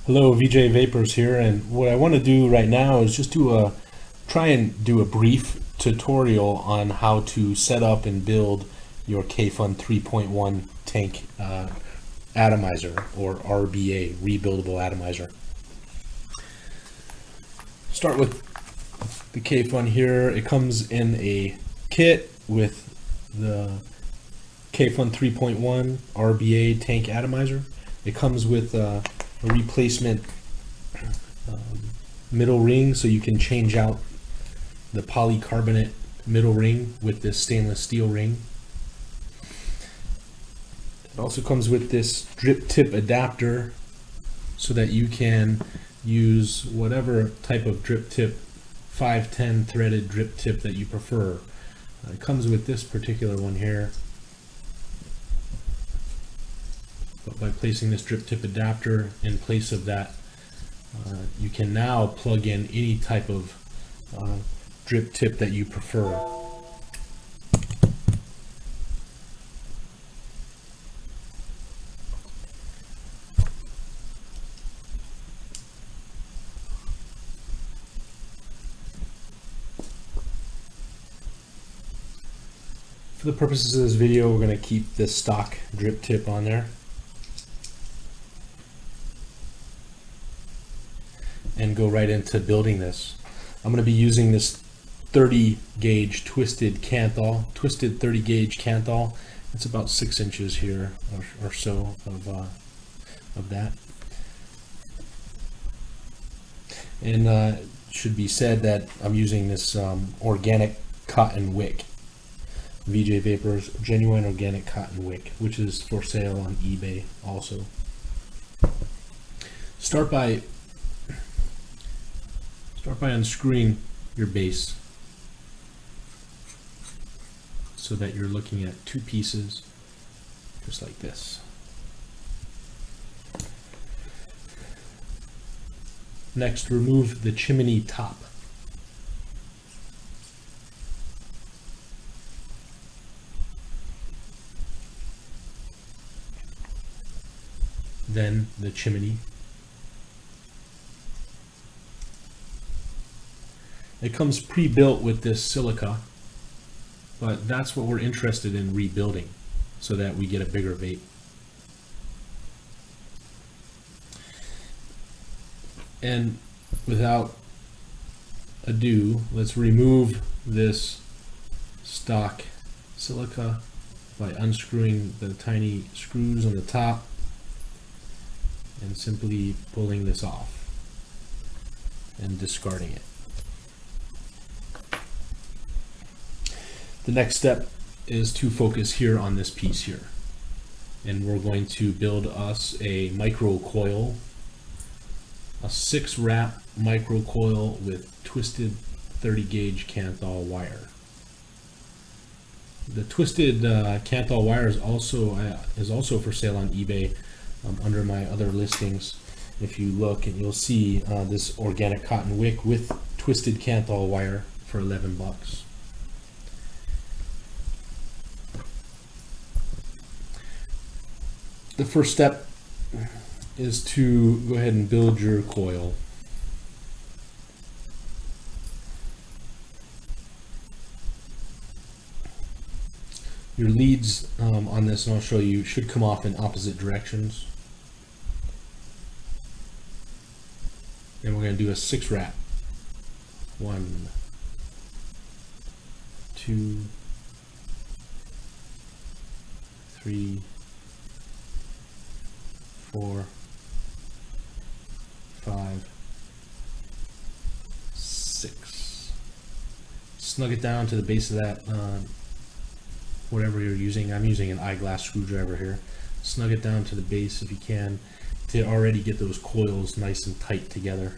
Hello, VeeJay Vapors here, and what I want to do right now is just try and do a brief tutorial on how to set up and build your Kayfun 3.1 tank atomizer, or RBA, Rebuildable Atomizer. Start with the Kayfun here. It comes in a kit with the Kayfun 3.1 RBA tank atomizer. It comes with a replacement middle ring, so you can change out the polycarbonate middle ring with this stainless steel ring. It also comes with this drip tip adapter so that you can use whatever type of drip tip, 510 threaded drip tip that you prefer. It comes with this particular one here. But by placing this drip tip adapter in place of that, you can now plug in any type of drip tip that you prefer. For the purposes of this video, we're going to keep this stock drip tip on there and go right into building this. I'm going to be using this 30 gauge twisted 30 gauge Canthal. It's about 6 inches here or so of that. And it should be said that I'm using this organic cotton wick, VeeJay Vapors genuine organic cotton wick, which is for sale on eBay also. Start by unscrewing your base so that you're looking at two pieces just like this. Next, remove the chimney top. Then the chimney. It comes pre-built with this silica, but that's what we're interested in rebuilding so that we get a bigger vape. And without ado, let's remove this stock silica by unscrewing the tiny screws on the top and simply pulling this off and discarding it. The next step is to focus here on this piece here, and we're going to build us a micro coil, a 6-wrap micro coil with twisted 30 gauge Canthal wire. The twisted Canthal wire is also for sale on eBay under my other listings. If you look, and you'll see this organic cotton wick with twisted Canthal wire for 11 bucks. The first step is to go ahead and build your coil. Your leads on this, and I'll show you, should come off in opposite directions. And we're going to do a 6-wrap. 1, 2, 3, 4, 5, 6. Snug it down to the base of that, whatever you're using. I'm using an eyeglass screwdriver here. Snug it down to the base if you can to already get those coils nice and tight together.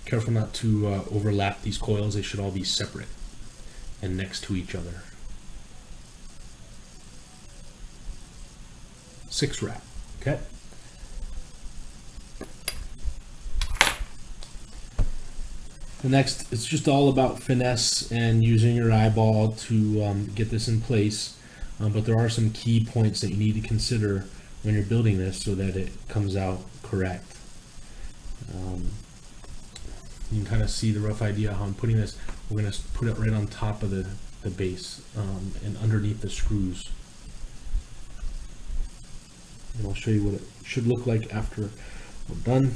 Careful not to overlap these coils. They should all be separate and next to each other. 6-wrap, okay? The next, it's just all about finesse and using your eyeball to get this in place. but there are some key points that you need to consider when you're building this so that it comes out correct. You can kind of see the rough idea how I'm putting this. We're going to put it right on top of the base and underneath the screws. And I'll show you what it should look like after we're done.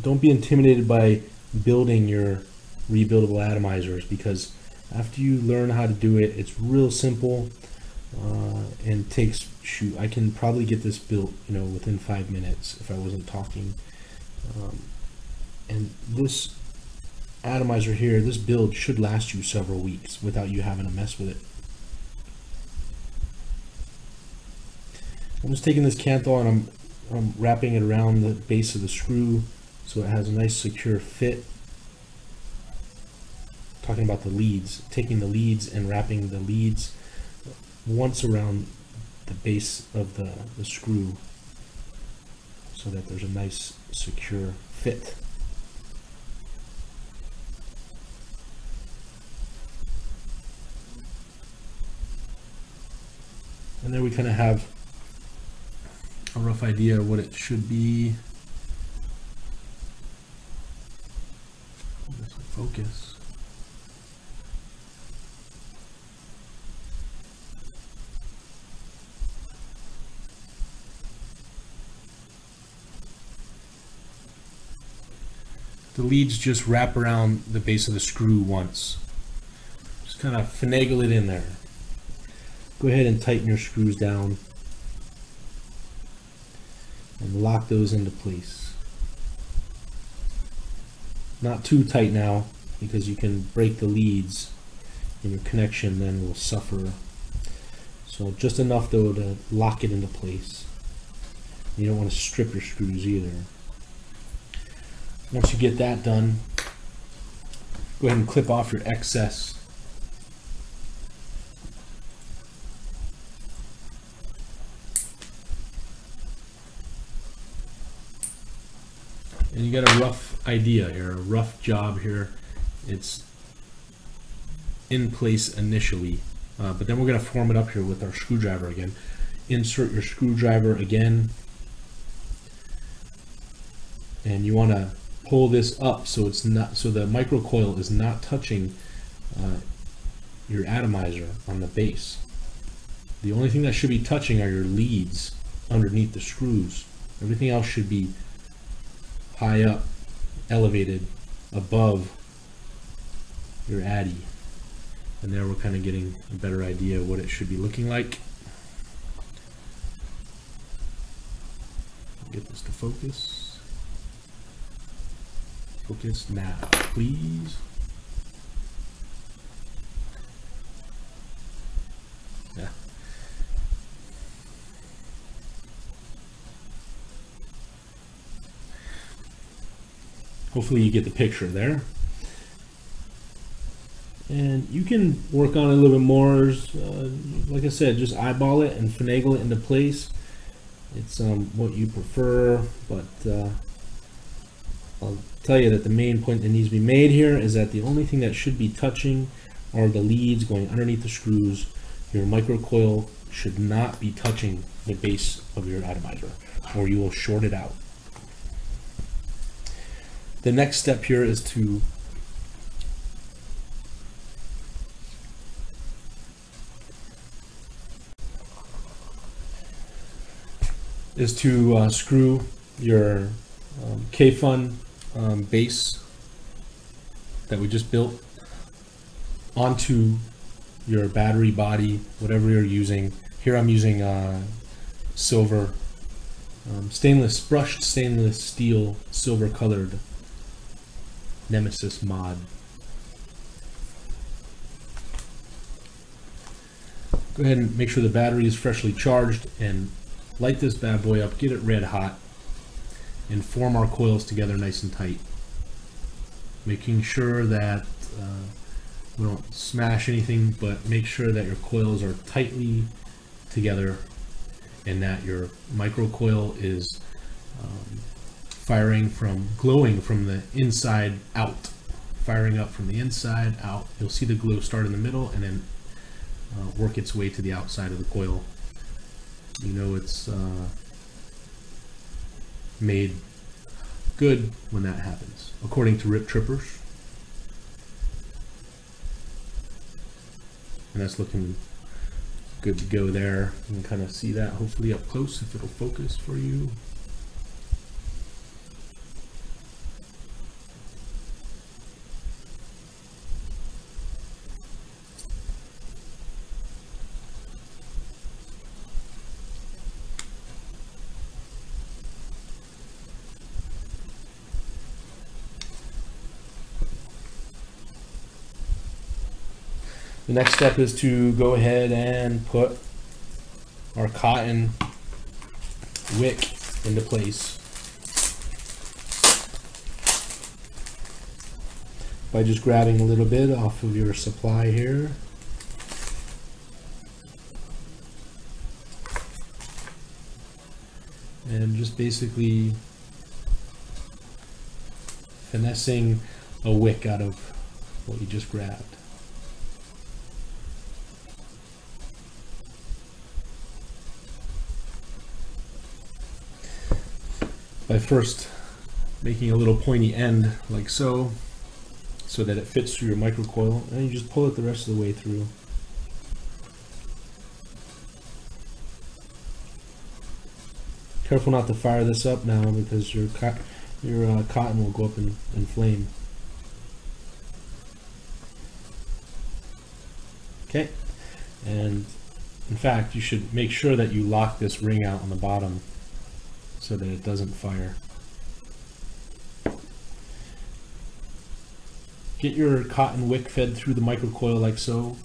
Don't be intimidated by building your rebuildable atomizers, because after you learn how to do it, it's real simple and takes, shoot, I can probably get this built, you know, within 5 minutes if I wasn't talking. And this atomizer here, this build should last you several weeks without you having to mess with it. I'm just taking this Kanthal and I'm wrapping it around the base of the screw so it has a nice secure fit. Talking about the leads, taking the leads and wrapping the leads once around the base of the screw so that there's a nice secure fit. And there we kind of have a rough idea of what it should be. Focus. The leads just wrap around the base of the screw once. Just kind of finagle it in there. Go ahead and tighten your screws down and lock those into place. Not too tight now, because you can break the leads and your connection then will suffer. So just enough though to lock it into place. You don't want to strip your screws either. Once you get that done, go ahead and clip off your excess. And you got a rough idea here, a rough job here. It's in place initially, but then we're going to form it up here with our screwdriver again. Insert your screwdriver again, and you want to pull this up so it's not, so the microcoil is not touching your atomizer on the base. The only thing that should be touching are your leads underneath the screws. Everything else should be high up, elevated above your addy. And there we're kind of getting a better idea of what it should be looking like. Get this to focus. Focus now, please. Yeah. Hopefully you get the picture there. And you can work on it a little bit more. Like I said, just eyeball it and finagle it into place. It's what you prefer, but I'll tell you that the main point that needs to be made here is that the only thing that should be touching are the leads going underneath the screws. Your microcoil should not be touching the base of your atomizer, or you will short it out. The next step here is to screw your Kayfun base that we just built onto your battery body, whatever you're using. Here I'm using silver, brushed stainless steel, silver colored Nemesis mod. Go ahead and make sure the battery is freshly charged and light this bad boy up, get it red hot, and form our coils together nice and tight, making sure that We don't smash anything, but make sure that your coils are tightly together and that your microcoil is glowing from the inside out, firing up from the inside out. You'll see the glow start in the middle and then work its way to the outside of the coil. You know it's made good when that happens, according to Rip Trippers. And that's looking good to go there. You can kind of see that hopefully up close if it'll focus for you. The next step is to go ahead and put our cotton wick into place by just grabbing a little bit off of your supply here. And just basically finessing a wick out of what you just grabbed. By first making a little pointy end like so that it fits through your microcoil, and you just pull it the rest of the way through. Careful not to fire this up now because your cotton will go up in flame. Okay, and in fact you should make sure that you lock this ring out on the bottom so that it doesn't fire. Get your cotton wick fed through the microcoil like so,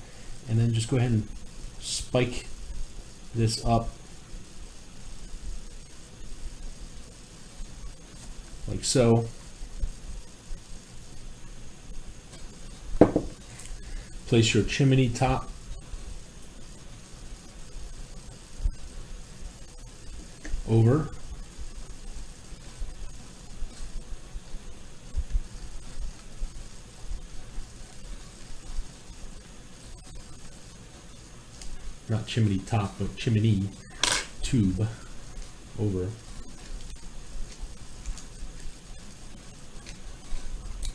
and then just go ahead and spike this up like so. Place your chimney top over. Not chimney top, but chimney tube over.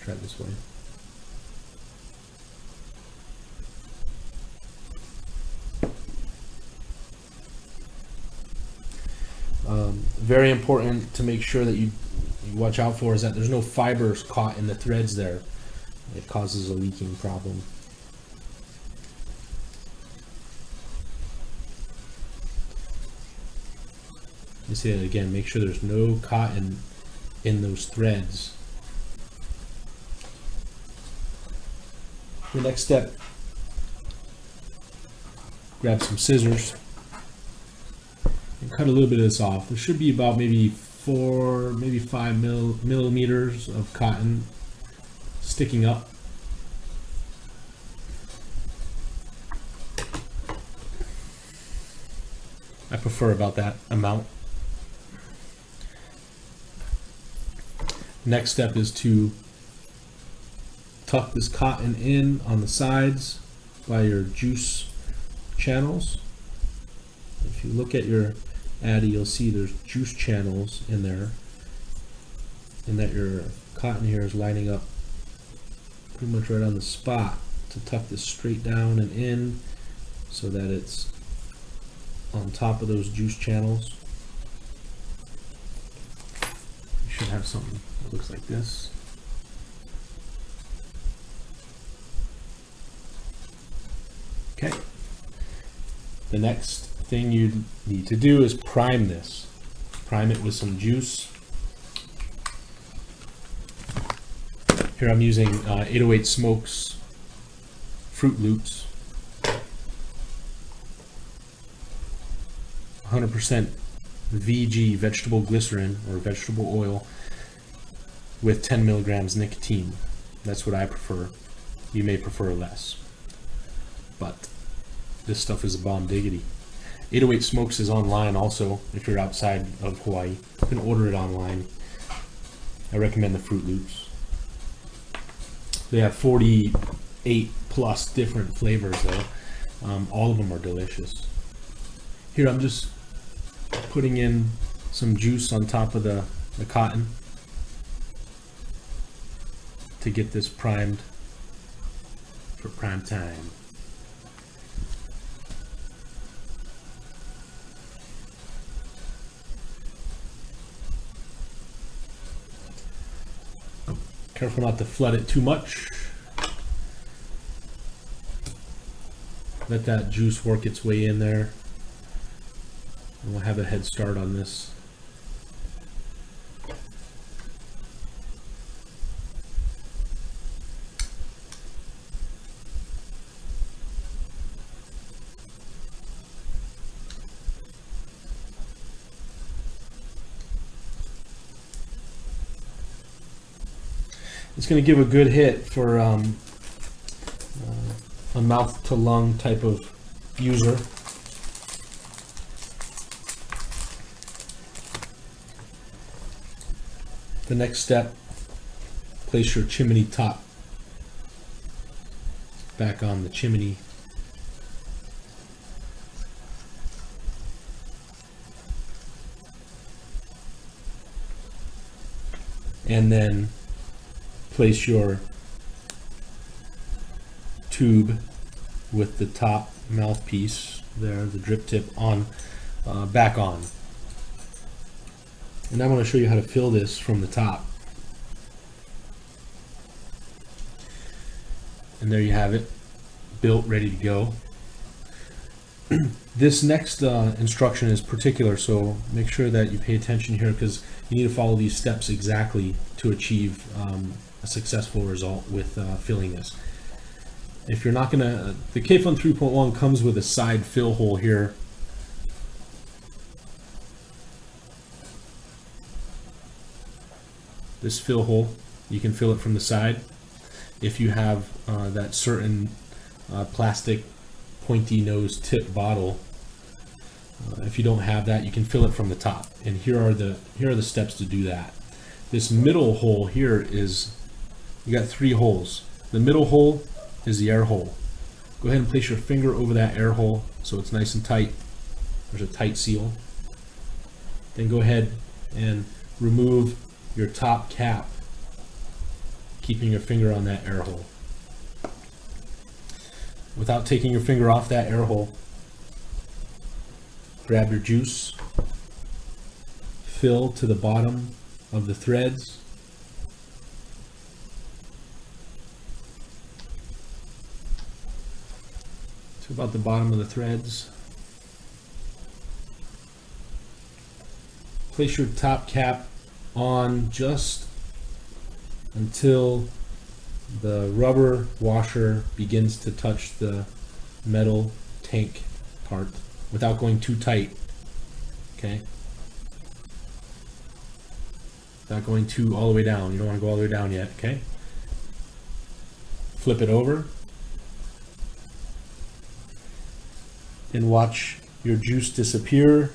Try it this way. Very important to make sure that you watch out for is that there's no fibers caught in the threads there. It causes a leaking problem. You see it again, make sure there's no cotton in those threads. The next step, grab some scissors and cut a little bit of this off. There should be about maybe 4, maybe 5 millimeters of cotton sticking up. I prefer about that amount. Next step is to tuck this cotton in on the sides by your juice channels. If you look at your addy, you'll see there's juice channels in there, and that your cotton here is lining up pretty much right on the spot to tuck this straight down and in so that it's on top of those juice channels. You should have something that looks like this. Okay. The next thing you need to do is prime this. Prime it with some juice. Here I'm using 808 Smokes Fruit Loops. 100% VeeJay vegetable glycerin or vegetable oil with 10 milligrams nicotine. That's what I prefer. you may prefer less. But this stuff is a bomb diggity. 808 Smokes is online also if you're outside of Hawaii. You can order it online. I recommend the Fruit Loops. They have 48 plus different flavors though. All of them are delicious. Here I'm just putting in some juice on top of the cotton to get this primed for prime time. Careful not to flood it too much. Let that juice work its way in there, and we'll have a head start on this. It's going to give a good hit for a mouth to lung type of user. The next step, place your chimney top back on the chimney. And then place your tube with the top mouthpiece there, the drip tip on, back on. And I want to show you how to fill this from the top. And there you have it, built, ready to go. This next instruction is particular, so make sure that you pay attention here because you need to follow these steps exactly to achieve a successful result with filling this. If you're not gonna, the Kayfun 3.1 comes with a side fill hole here. This fill hole, you can fill it from the side. If you have that certain plastic pointy nose tip bottle, if you don't have that, you can fill it from the top. And here are the steps to do that. This middle hole here is, you got 3 holes. The middle hole is the air hole. Go ahead and place your finger over that air hole so it's nice and tight. There's a tight seal. Then go ahead and remove your top cap, keeping your finger on that air hole. Without taking your finger off that air hole, grab your juice, fill to the bottom of the threads. To about the bottom of the threads. Place your top cap on just until the rubber washer begins to touch the metal tank part without going too tight. Okay? Without going too all the way down. You don't want to go all the way down yet, okay? Flip it over and watch your juice disappear.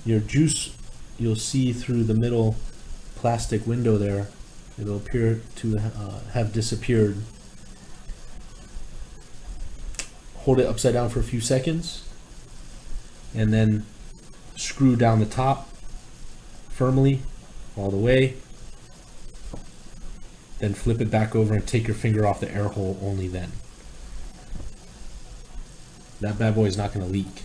Your juice, you'll see through the middle plastic window there, it'll appear to have disappeared. Hold it upside down for a few seconds and then screw down the top firmly all the way. Then flip it back over and take your finger off the air hole only then. That bad boy is not going to leak.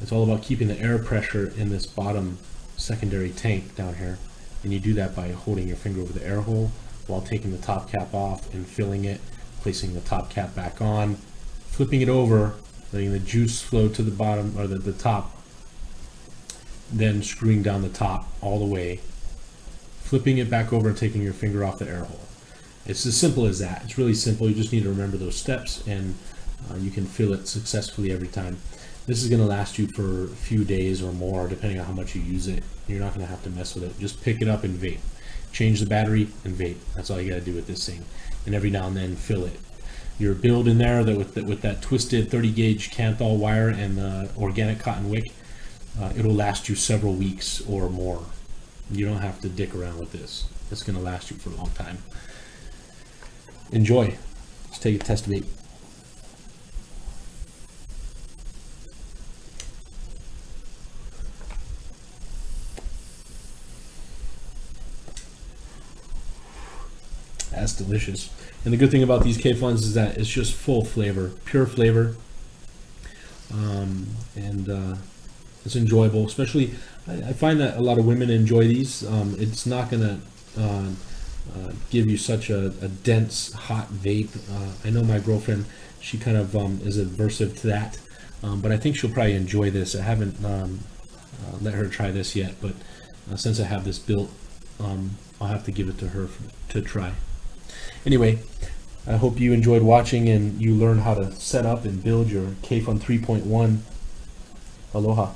It's all about keeping the air pressure in this bottom secondary tank down here. And you do that by holding your finger over the air hole while taking the top cap off and filling it, placing the top cap back on, flipping it over, letting the juice flow to the bottom or the top, then screwing down the top all the way, flipping it back over and taking your finger off the air hole. It's as simple as that. It's really simple. You just need to remember those steps and you can fill it successfully every time. This is going to last you for a few days or more depending on how much you use it. You're not going to have to mess with it. Just pick it up and vape. Change the battery and vape. That's all you got to do with this thing. and every now and then fill it. Your build in there that with that twisted 30 gauge Kanthal wire and the organic cotton wick, it'll last you several weeks or more. You don't have to dick around with this. It's going to last you for a long time. Enjoy. Let's take a test bait. That's delicious. And the good thing about these Kayfuns is that it's just full flavor, pure flavor, and it's enjoyable. Especially, I find that a lot of women enjoy these. It's not going to give you such a dense, hot vape. I know my girlfriend, she kind of is aversive to that, but I think she'll probably enjoy this. I haven't let her try this yet, but since I have this built, I'll have to give it to her to try. Anyway, I hope you enjoyed watching and you learned how to set up and build your Kayfun 3.1. Aloha.